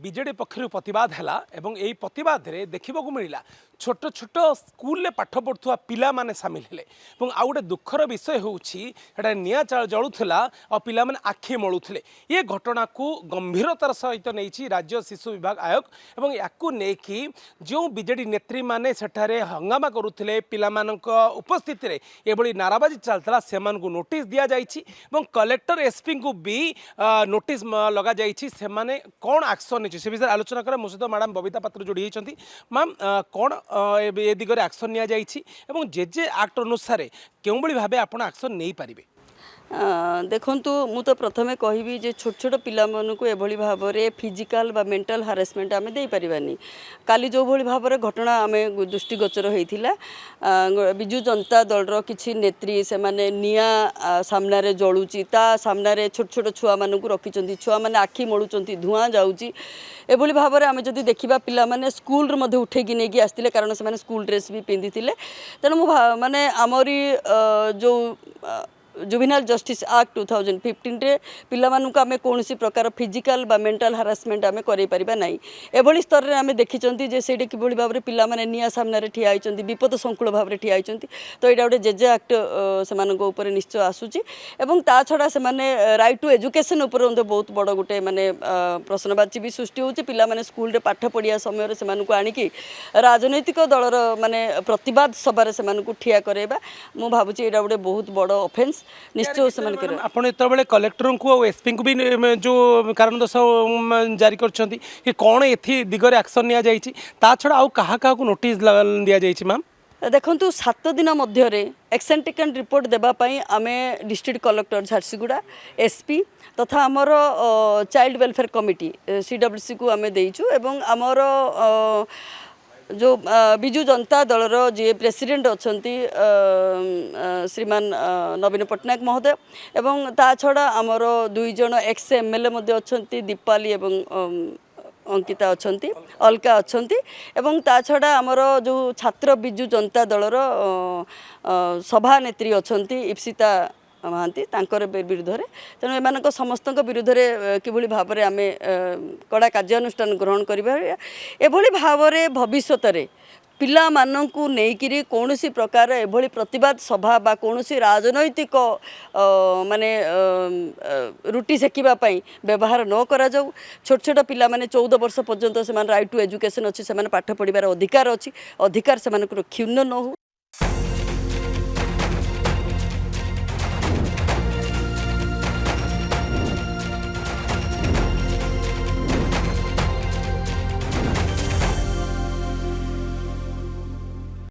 विजेडी पक्षर प्रतिवाद है यही प्रतिवाद रे देखा मिलला छोट छोट स्कूल पाठ पढ़ुवा पिला माने सामिल हेले आउ गोटे दुखर विषय होता निआ जलुला और पिला माने आखि मलुले ये घटना को गंभीरतार सहित नहीं राज्य शिशु विभाग आयोग और या जो विजेडी नेत्री माने सेठारे हंगामा करुले पिला उपस्थित ये नाराबाजी चलता से नोटिस दि जाइए कलेक्टर एसपी को भी नोटिस लगा जाने कौन एक्शन नहीं से विषय आलोचना करें मो सहित मैडम बबिता पात्र जोड़ी होती मैम कौन ए दिगरे एक्शन नि जाइए जे एक्ट अनुसार क्यों भाव आप एक्शन नहीं पारे देखंतु मु तो प्रथमे कहबी जे छोट छोट पिला मानकु एभली भाव में फिजिकल बा मेंटल हारासमेंट आमे दे परिबानी काली जो भली भाव में घटना आमे दृष्टिगोचर होइथिला बिजु जनता दल रो किछि नेत्री से माने निया सामना रे जळुची ता सामना रे छोट छोट छुआ मानकु रखिचंती छुआ माने आखि मळुचंती धुआं जाउची एभली भाव में आमे जदि देखिबा पिला माने स्कूल रे मध्ये उठेकी नेकी आस्तिले कारण से माने स्कूल ड्रेस भी पिंधिथिले तेणु मु माने आमरी जो जुवेनाइल जस्टिस एक्ट 2015 रे पिला मानकु आमे कोनोसी प्रकार फिजिकल बा मेंटल हारासमेंट आमे करै परिबा नाही एभली स्तर रे आमे देखिचंती जे सेठी किभली भाव रे पिला माने निया सामना रे ठिया आइचंती विपद संकुल भाव रे ठिया आइचंती तो एटा गोटे जेजे एक्ट से मानको ऊपर निश्चय आसुची एवं ता छडा से माने राइट टू एजुकेशन ऊपर बहुत बड़ गोटे माने प्रश्नवाची भी सृष्टि होची पिला माने स्कूल रे पाठ पढ़िया समय रे से मानको आनी कि राजनैतिक दलर माने प्रतिवाद सभा रे से मानको ठिया करेबा मु भाबुची एटा गोटे बहुत बड़ ऑफेंस निश्चय से आपत कलेक्टर को एसपी को भी जो कारण दर्श जारी कर कौन ए दिगरे एक्शन नि छड़ा आउ कहा को नोटिस दि जाइए मैम देखंतु 7 दिन मध्य एक्शन टेकन रिपोर्ट देवाई आमे डिस्ट्रिक्ट कलेक्टर झारसुगुड़ा एसपी तथा आमर चाइल्ड वेलफेयर कमिटी सीडब्ल्यूसी को आमे देइछु एवं आमर जो बिजु जनता दलर जी प्रेसिडेंट अच्छी श्रीमान नवीन पट्टनायक महोदय एवं ता छड़ा आमर 2 जन एक्स एमएलए अच्छा दीपाली एवं अंकिता अच्छी अलका अच्छी एवं ता छड़ा आमर जो छात्र बिजु जनता दलर सभानेत्री अच्छा इप्सिता महांती तांकर विरुद्ध में तेणु एम समस्त विरुद्ध में किभली भाव में आम कड़ा कार्यानुष्ठान ग्रहण करिबा एभली भाव में भविष्य में पिला माननकु नेइकिरी कोनोसी प्रकार एभली प्रतिवाद सभा बा कोनोसी राजनैतिक माने रुटी सेकिबा पई व्यवहार न करा जाऊ छोट छोट पिला माने 14 वर्ष पर्यंत से राइट टू एजुकेशन अच्छी से पाठ पढ़िबार अधिकार अच्छी अधिकार से क्षुण्ण न हो।